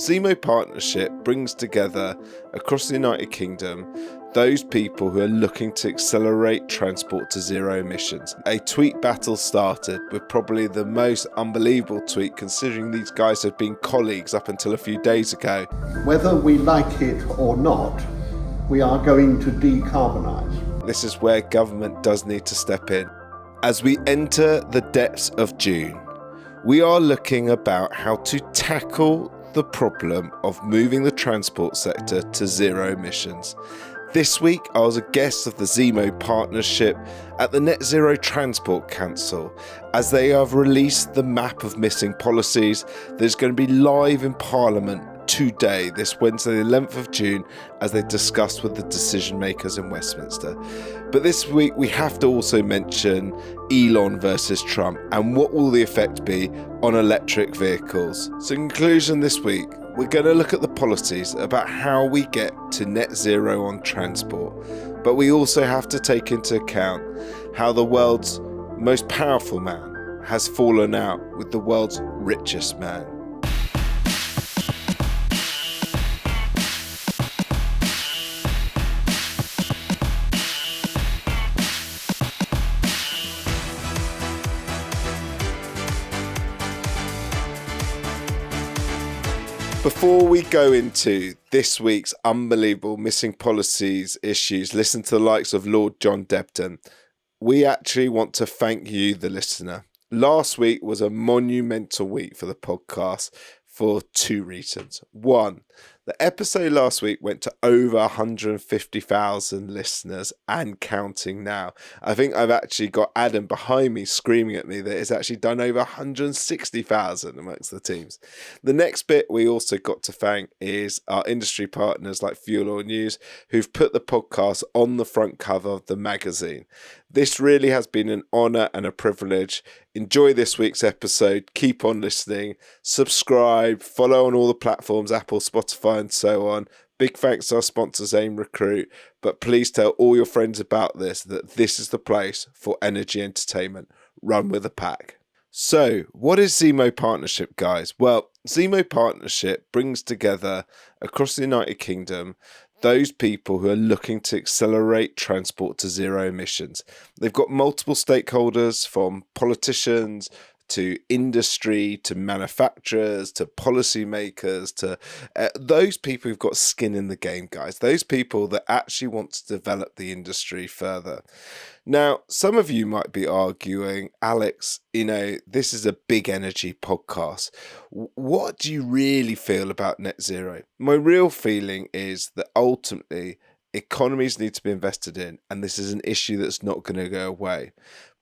Zemo Partnership brings together across the United Kingdom those people who are looking to accelerate transport to zero emissions. A tweet battle started with probably the most unbelievable tweet, considering these guys have been colleagues up until a few days ago. Whether we like it or not, we are going to decarbonise. This is where government does need to step in. As we enter the depths of June, we are looking about how to tackle the problem of moving the transport sector to zero emissions. This week, I was a guest of the Zemo Partnership at the Net Zero Transport Council, as they have released the map of missing policies that is going to be live in Parliament today, this Wednesday, the 11th of June, as they discuss with the decision makers in Westminster. But this week, we have to also mention Elon versus Trump and what will the effect be on electric vehicles. So in conclusion this week, we're going to look at the policies about how we get to net zero on transport, but we also have to take into account how the world's most powerful man has fallen out with the world's richest man. Before we go into this week's unbelievable missing policies issues, listen to the likes of Lord John Deben. We actually want to thank you, the listener. Last week was a monumental week for the podcast for two reasons. One, the episode last week went to over 150,000 listeners and counting now. I think I've actually got Adam behind me screaming at me that it's actually done over 160,000 amongst the teams. The next bit we also got to thank is our industry partners like Fuel Oil News, who've put the podcast on the front cover of the magazine. This really has been an honour and a privilege. Enjoy this week's episode. Keep on listening. Subscribe. Follow on all the platforms, Apple, Spotify, and so on. Big thanks to our sponsors, Aim Recruit. But please tell all your friends about this, that this is the place for energy entertainment. Run with the pack. So, what is Zemo Partnership, guys? Well, Zemo Partnership brings together across the United Kingdom those people who are looking to accelerate transport to zero emissions. They've got multiple stakeholders, from politicians to industry, to manufacturers, to policymakers, to those people who've got skin in the game, guys. Those people that actually want to develop the industry further. Now, some of you might be arguing, Alex, this is a big energy podcast. What do you really feel about net zero? My real feeling is that ultimately economies need to be invested in, and this is an issue that's not going to go away.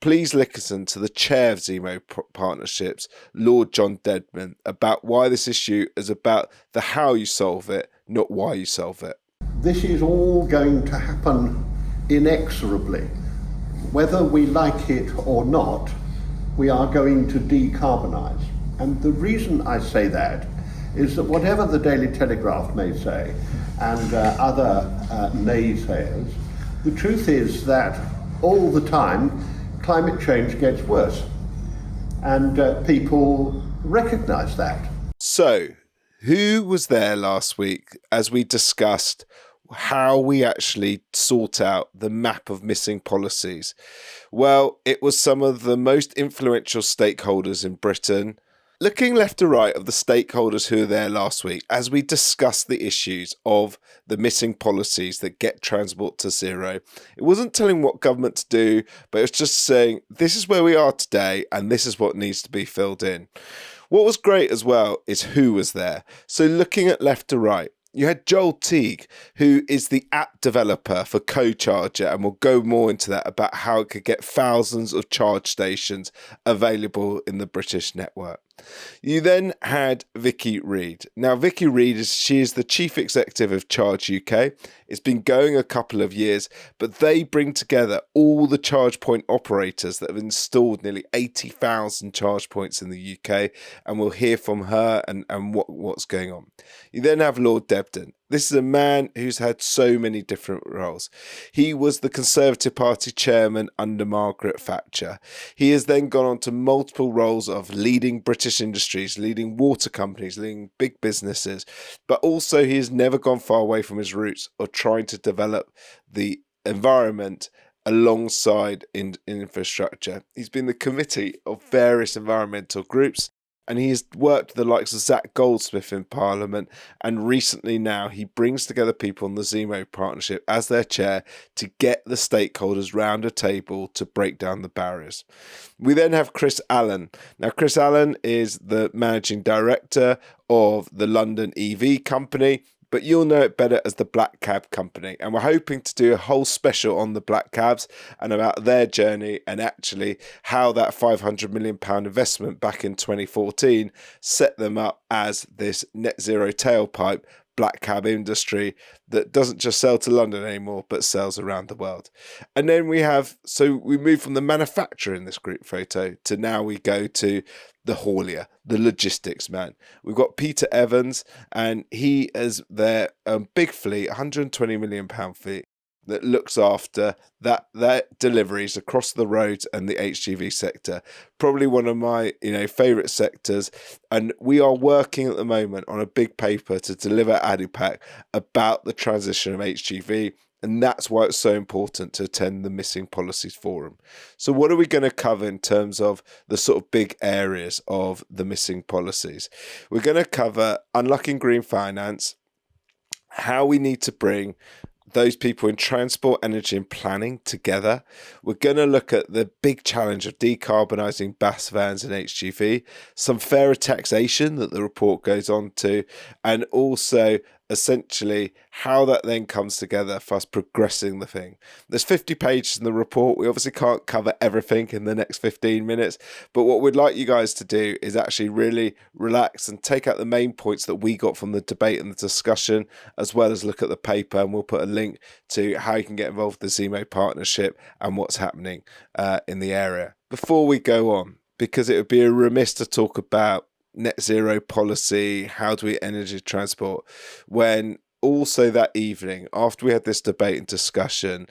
Please listen to the chair of Zemo Partnerships, Lord John Deben, about why this issue is about the how you solve it, not why you solve it. This is all going to happen inexorably. Whether we like it or not, we are going to decarbonise. And the reason I say that is that whatever the Daily Telegraph may say, and other naysayers, the truth is that all the time climate change gets worse, and people recognise that. So, who was there last week as we discussed how we actually sort out the map of missing policies? Well, it was some of the most influential stakeholders in Britain. Looking left to right of the stakeholders who were there last week as we discussed the issues of the missing policies that get transport to zero. It wasn't telling what government to do, but it was just saying, this is where we are today and this is what needs to be filled in. What was great as well is who was there. So looking at left to right, you had Joel Teague, who is the app developer for CoCharger, and we'll go more into that about how it could get thousands of charge stations available in the British network. You then had Vicky Reid. Now, Vicky Reid she is the chief executive of Charge UK. It's been going a couple of years, but they bring together all the charge point operators that have installed nearly 80,000 charge points in the UK, and we'll hear from her and what's going on. You then have Lord Deben, This is a man who's had so many different roles. He was the Conservative Party chairman under Margaret Thatcher. He has then gone on to multiple roles of leading British industries, leading water companies, leading big businesses, but also he has never gone far away from his roots or trying to develop the environment alongside infrastructure. He's been the committee of various environmental groups, and he has worked with the likes of Zach Goldsmith in Parliament, and recently now he brings together people on the Zemo Partnership as their chair to get the stakeholders round a table to break down the barriers. We then have Chris Allen. Now, Chris Allen is the managing director of the London EV company, but you'll know it better as the Black Cab Company. And we're hoping to do a whole special on the Black Cabs and about their journey and actually how that £500 million investment back in 2014 set them up as this net zero tailpipe black cab industry that doesn't just sell to London anymore, but sells around the world. And then we move from the manufacturer in this group photo to now we go to the haulier, the logistics man. We've got Peter Evans, and he is their big fleet, £120 million fleet, that looks after that deliveries across the roads and the HGV sector. Probably one of my favourite sectors, and we are working at the moment on a big paper to deliver ADIPAC about the transition of HGV. And that's why it's so important to attend the Missing Policies Forum. So what are we going to cover in terms of the sort of big areas of the missing policies? We're going to cover unlocking green finance, how we need to bring those people in transport, energy and planning together. We're going to look at the big challenge of decarbonising bus vans and HGV, some fairer taxation that the report goes on to, and also essentially how that then comes together for us progressing the thing. There's 50 pages in the report. We obviously can't cover everything in the next 15 minutes, but what we'd like you guys to do is actually really relax and take out the main points that we got from the debate and the discussion, as well as look at the paper, and we'll put a link to how you can get involved with the Zemo Partnership and what's happening in the area. Before we go on, because it would be a remiss to talk about net zero policy, how do we energy transport, when also that evening, after we had this debate and discussion,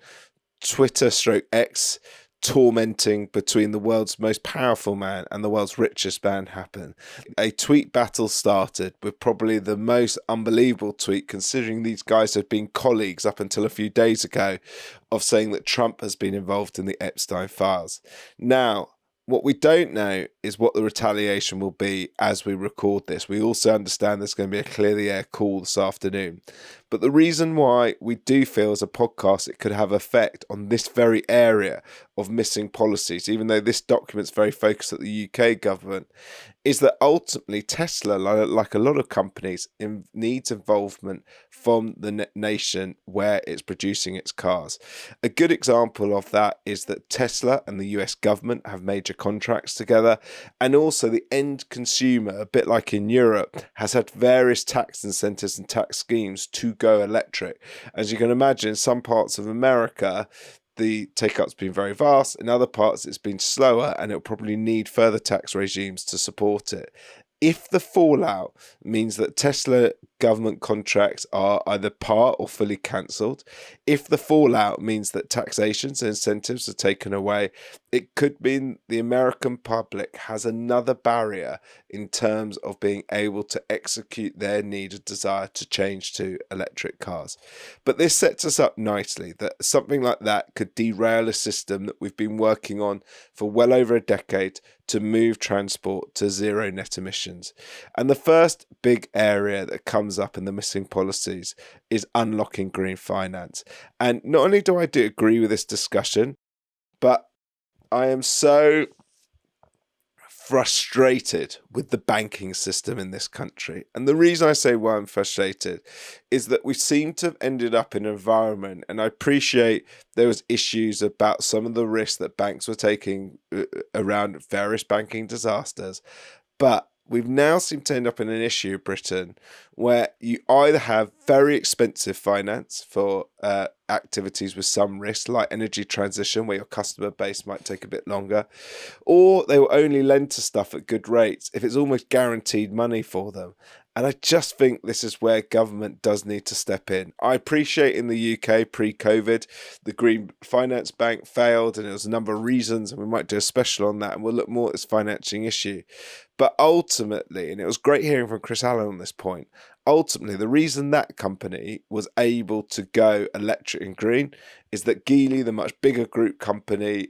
Twitter/X tormenting between the world's most powerful man and the world's richest man happened. A tweet battle started with probably the most unbelievable tweet, considering these guys had been colleagues up until a few days ago, of saying that Trump has been involved in the Epstein files. Now, what we don't know is what the retaliation will be as we record this. We also understand there's going to be a clear the air call this afternoon. But the reason why we do feel as a podcast it could have effect on this very area of missing policies, even though this document's very focused at the UK government, is that ultimately Tesla, like a lot of companies, needs involvement from the nation where it's producing its cars. A good example of that is that Tesla and the US government have major contracts together, and also the end consumer, a bit like in Europe, has had various tax incentives and tax schemes to go electric. As you can imagine, in some parts of America, the take-up's been very vast. In other parts, it's been slower, and it'll probably need further tax regimes to support it. If the fallout means that Tesla government contracts are either part or fully cancelled, if the fallout means that taxations and incentives are taken away, it could mean the American public has another barrier in terms of being able to execute their need and desire to change to electric cars. But this sets us up nicely that something like that could derail a system that we've been working on for well over a decade to move transport to zero net emissions. And the first big area that comes up in the missing policies is unlocking green finance. And not only do I agree with this discussion, but I am so frustrated with the banking system in this country. And the reason I say why I'm frustrated is that we seem to have ended up in an environment, and I appreciate there was issues about some of the risks that banks were taking around various banking disasters, but we've now seemed to end up in an issue in Britain where you either have very expensive finance for activities with some risk, like energy transition, where your customer base might take a bit longer, or they will only lend to stuff at good rates if it's almost guaranteed money for them. And I just think this is where government does need to step in. I appreciate in the UK pre-COVID, the Green Finance Bank failed, and there was a number of reasons, and we might do a special on that, and we'll look more at this financing issue. But ultimately, and it was great hearing from Chris Allen on this point, ultimately, the reason that company was able to go electric and green is that Geely, the much bigger group company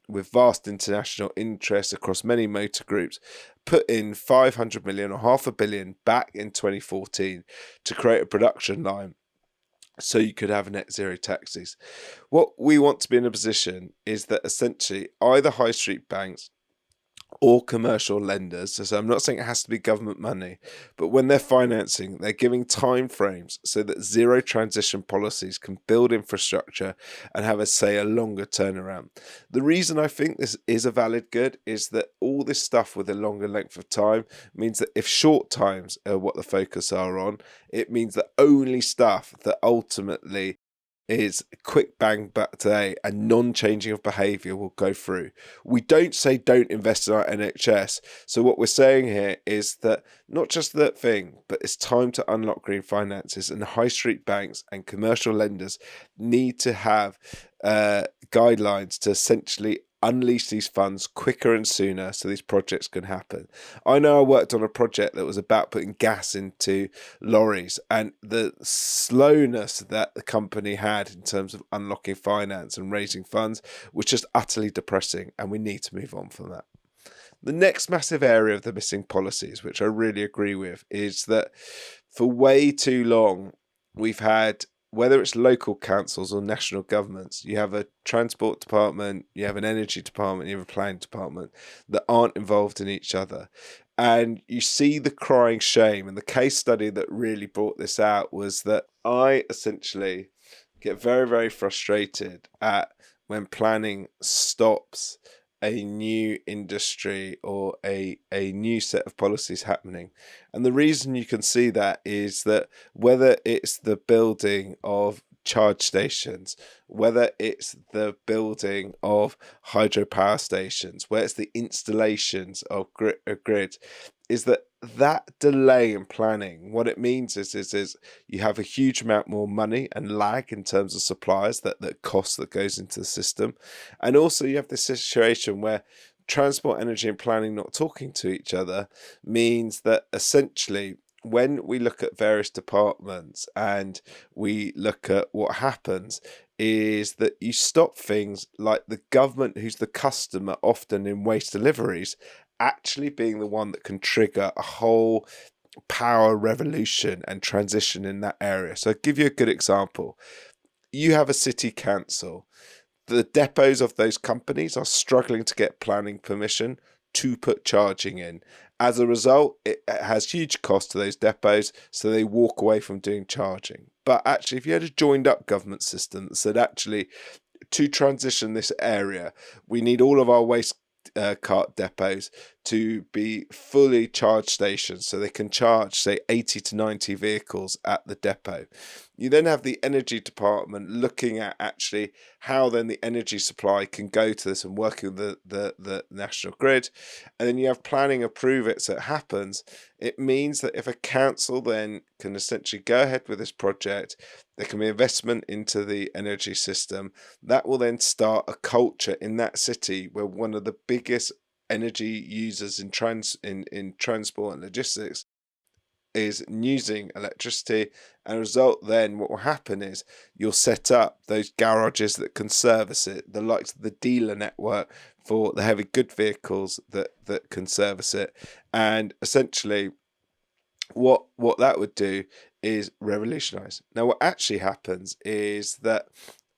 with vast international interests across many motor groups, put in 500 million or $500 million back in 2014 to create a production line so you could have net zero taxis. What we want to be in a position is that essentially either high street banks or commercial lenders, so I'm not saying it has to be government money, but when they're financing, they're giving time frames so that zero transition policies can build infrastructure and have, a longer turnaround. The reason I think this is a valid good is that all this stuff with a longer length of time means that if short times are what the focus are on, it means that only stuff that ultimately is quick bang back today and non-changing of behaviour will go through. We don't say don't invest in our NHS. So what we're saying here is that not just that thing, but it's time to unlock green finances, and high street banks and commercial lenders need to have guidelines to essentially unleash these funds quicker and sooner so these projects can happen. I know I worked on a project that was about putting gas into lorries, and the slowness that the company had in terms of unlocking finance and raising funds was just utterly depressing, and we need to move on from that. The next massive area of the missing policies, which I really agree with, is that for way too long we've had, whether it's local councils or national governments, you have a transport department, you have an energy department, you have a planning department that aren't involved in each other. And you see the crying shame. And the case study that really brought this out was that I essentially get very, very frustrated at when planning stops a new industry or a new set of policies happening. And the reason you can see that is that whether it's the building of charge stations, whether it's the building of hydropower stations, where it's the installations of grid, is that delay in planning, what it means is you have a huge amount more money and lag in terms of suppliers, that cost that goes into the system. And also you have this situation where transport, energy and planning not talking to each other means that essentially when we look at various departments and we look at what happens is that you stop things like the government, who's the customer often in waste deliveries, actually being the one that can trigger a whole power revolution and transition in that area. So I'll give you a good example. You have a city council. The depots of those companies are struggling to get planning permission to put charging in. As a result, it has huge cost to those depots, so they walk away from doing charging. But actually, if you had a joined up government system that said, actually, to transition this area, we need all of our waste cart depots to be fully charged stations, so they can charge, say, 80 to 90 vehicles at the depot. You then have the energy department looking at actually how then the energy supply can go to this and working with the national grid. And then you have planning approve it so it happens. It means that if a council then can essentially go ahead with this project, there can be investment into the energy system. That will then start a culture in that city where one of the biggest energy users in transport and logistics is using electricity. And as a result, then what will happen is you'll set up those garages that can service it, the likes of the dealer network for the heavy good vehicles that can service it. And essentially what that would do is revolutionize. Now what actually happens is that,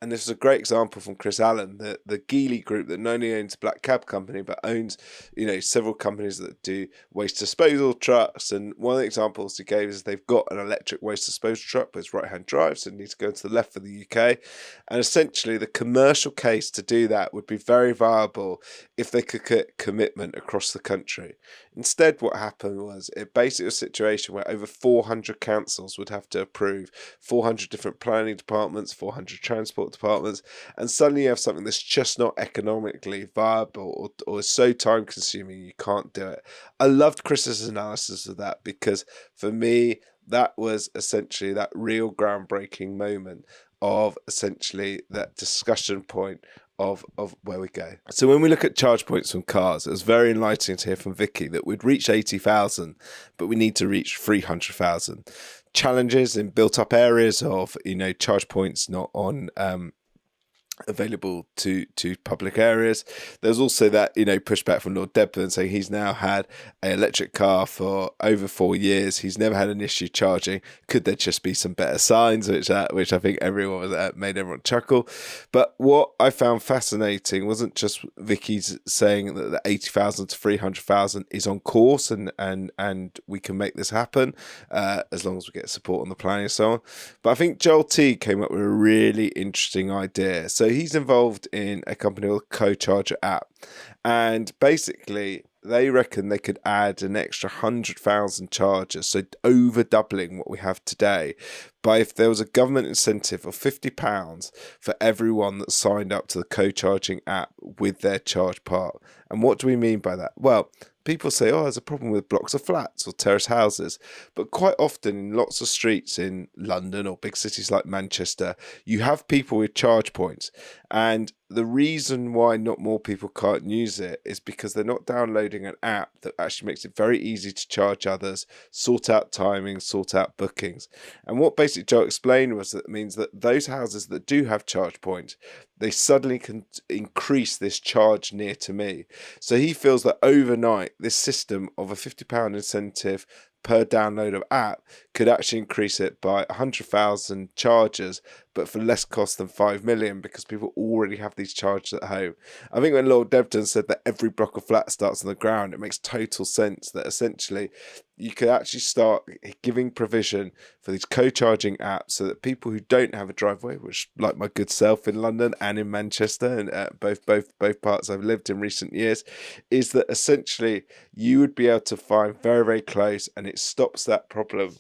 and this is a great example from Chris Allen, the Geely group that not only owns Black Cab Company, but owns, several companies that do waste disposal trucks. And one of the examples he gave is they've got an electric waste disposal truck, but it's right-hand drive, so it needs to go to the left for the UK. And essentially the commercial case to do that would be very viable if they could get commitment across the country. Instead, what happened was it basically was a situation where over 400 councils would have to approve, 400 different planning departments, 400 transport departments, and suddenly you have something that's just not economically viable or is so time consuming you can't do it. I loved Chris's analysis of that, because for me, that was essentially that real groundbreaking moment of essentially that discussion point of where we go. So when we look at charge points from cars, it was very enlightening to hear from Vicky that we'd reach 80,000, but we need to reach 300,000. Challenges in built up areas of, charge points not on available to public areas. There's also that pushback from Lord Deben saying he's now had an electric car for over 4 years. He's never had an issue charging. Could there just be some better signs, which I think everyone made everyone chuckle. But what I found fascinating wasn't just Vicky's saying that the 80,000 to 300,000 is on course and we can make this happen as long as we get support on the planning and so on. But I think Joel T came up with a really interesting idea. So he's involved in a company called Co-Charger app, and basically they reckon they could add an extra 100,000 chargers, so over doubling what we have today, by if there was a government incentive of £50 for everyone that signed up to the co-charging app with their charge part. And what do we mean by that? Well, people say, there's a problem with blocks of flats or terrace houses. But quite often in lots of streets in London or big cities like Manchester, you have people with charge points. And the reason why not more people can't use it is because they're not downloading an app that actually makes it very easy to charge others, sort out timing, sort out bookings. And what basically Joe explained was that it means that those houses that do have charge points, they suddenly can increase this charge near to me. So he feels that overnight, this system of a £50 incentive per download of app could actually increase it by 100,000 chargers, but for less cost than 5 million, because people already have these chargers at home. I think when Lord Deben said that every block of flats starts on the ground, it makes total sense that essentially you could actually start giving provision for these co-charging apps so that people who don't have a driveway, which like my good self in London and in Manchester and both parts I've lived in recent years, is that essentially you would be able to find very, very close, and it stops that problem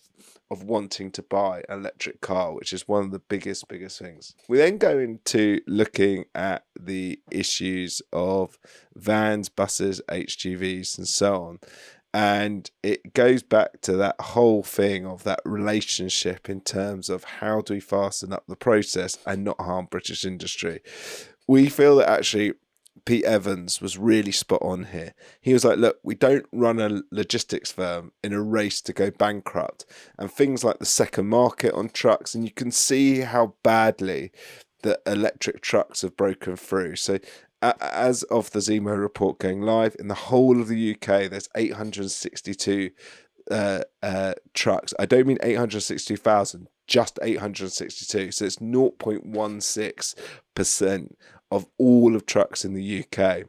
of wanting to buy an electric car, which is one of the biggest things. We then go into looking at the issues of vans, buses, HGVs and so on. And it goes back to that whole thing of that relationship in terms of how do we fasten up the process and not harm British industry. We feel that actually Pete Evans was really spot on here. He was like, look, we don't run a logistics firm in a race to go bankrupt. And things like the second market on trucks, and you can see how badly the electric trucks have broken through. So as of the Zemo report going live, in the whole of the UK, there's 862 trucks. I don't mean 862,000, just 862. So it's 0.16% of all of trucks in the UK.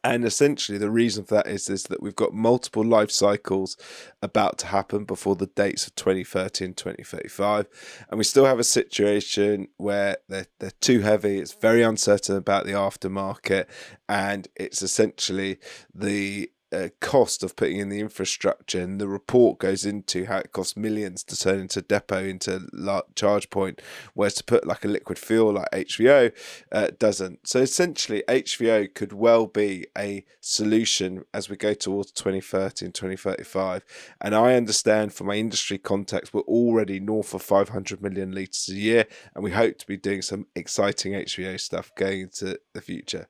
And essentially the reason for that is that we've got multiple life cycles about to happen before the dates of 2030 and 2035. And we still have a situation where they're too heavy. It's very uncertain about the aftermarket. And it's essentially the cost of putting in the infrastructure, and the report goes into how it costs millions to turn into depot into charge point, whereas to put like a liquid fuel like HVO doesn't. So essentially HVO could well be a solution as we go towards 2030 and 2035. And I understand from my industry contacts we're already north of 500 million litres a year, and we hope to be doing some exciting HVO stuff going into the future.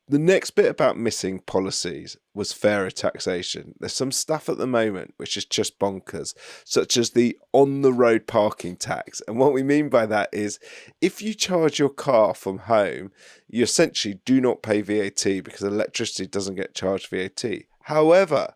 The next bit about missing policies was fairer taxation. There's some stuff at the moment which is just bonkers, such as the on-the-road parking tax. And what we mean by that is if you charge your car from home, you essentially do not pay VAT because electricity doesn't get charged VAT. However,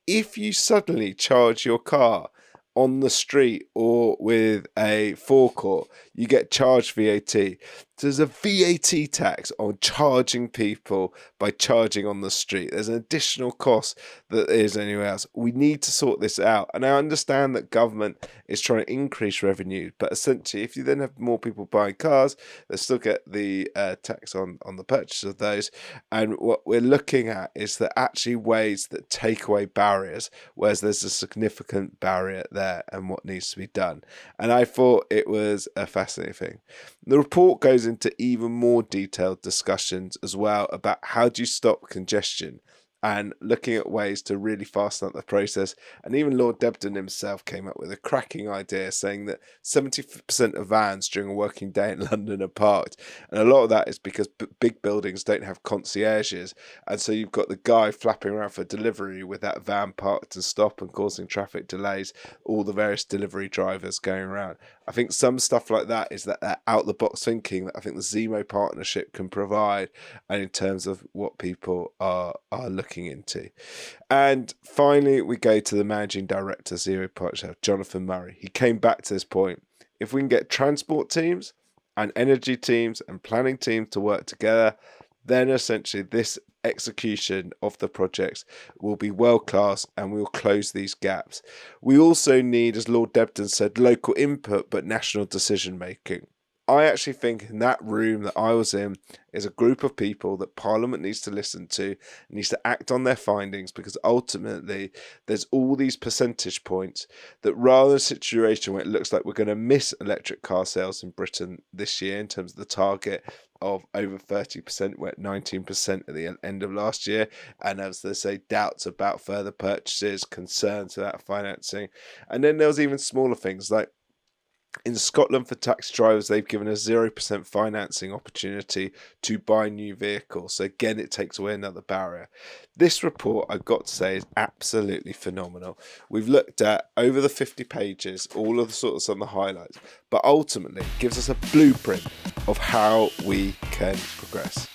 if you suddenly charge your car on the street or with a forecourt, you get charged VAT. So there's a VAT tax on charging people by charging on the street. There's an additional cost that there is anywhere else. We need to sort this out. And I understand that government is trying to increase revenue, but essentially if you then have more people buying cars, they still get the tax on the purchase of those. And what we're looking at is that actually ways that take away barriers, whereas there's a significant barrier there and what needs to be done. And I thought it was a fascinating thing. The report goes into even more detailed discussions as well about how do you stop congestion and looking at ways to really fasten up the process. And even Lord Deben himself came up with a cracking idea saying that 70% of vans during a working day in London are parked. And a lot of that is because big buildings don't have concierges. And so you've got the guy flapping around for delivery with that van parked and stop and causing traffic delays, all the various delivery drivers going around. I think some stuff like that is that out-the-box thinking that I think the Zemo Partnership can provide, and in terms of what people are looking into. And finally, we go to the Managing Director, Zero Partnership, Jonathan Murray. He came back to this point. If we can get transport teams and energy teams and planning teams to work together, then essentially this execution of the projects will be world class and we'll close these gaps. We also need, as Lord Deben said, local input but national decision making. I actually think in that room that I was in is a group of people that Parliament needs to listen to, needs to act on their findings, because ultimately there's all these percentage points that rather than a situation where it looks like we're going to miss electric car sales in Britain this year in terms of the target of over 30%, we're at 19% at the end of last year, and as they say, doubts about further purchases, concerns about financing. And then there was even smaller things like in Scotland, for taxi drivers, they've given a 0% financing opportunity to buy new vehicles. So again, it takes away another barrier. This report, I've got to say, is absolutely phenomenal. We've looked at, over the 50 pages, all of the sorts of the highlights, but ultimately it gives us a blueprint of how we can progress.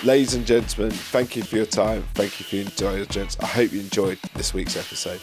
Ladies and gentlemen, thank you for your time. Thank you for your indulgence. I hope you enjoyed this week's episode.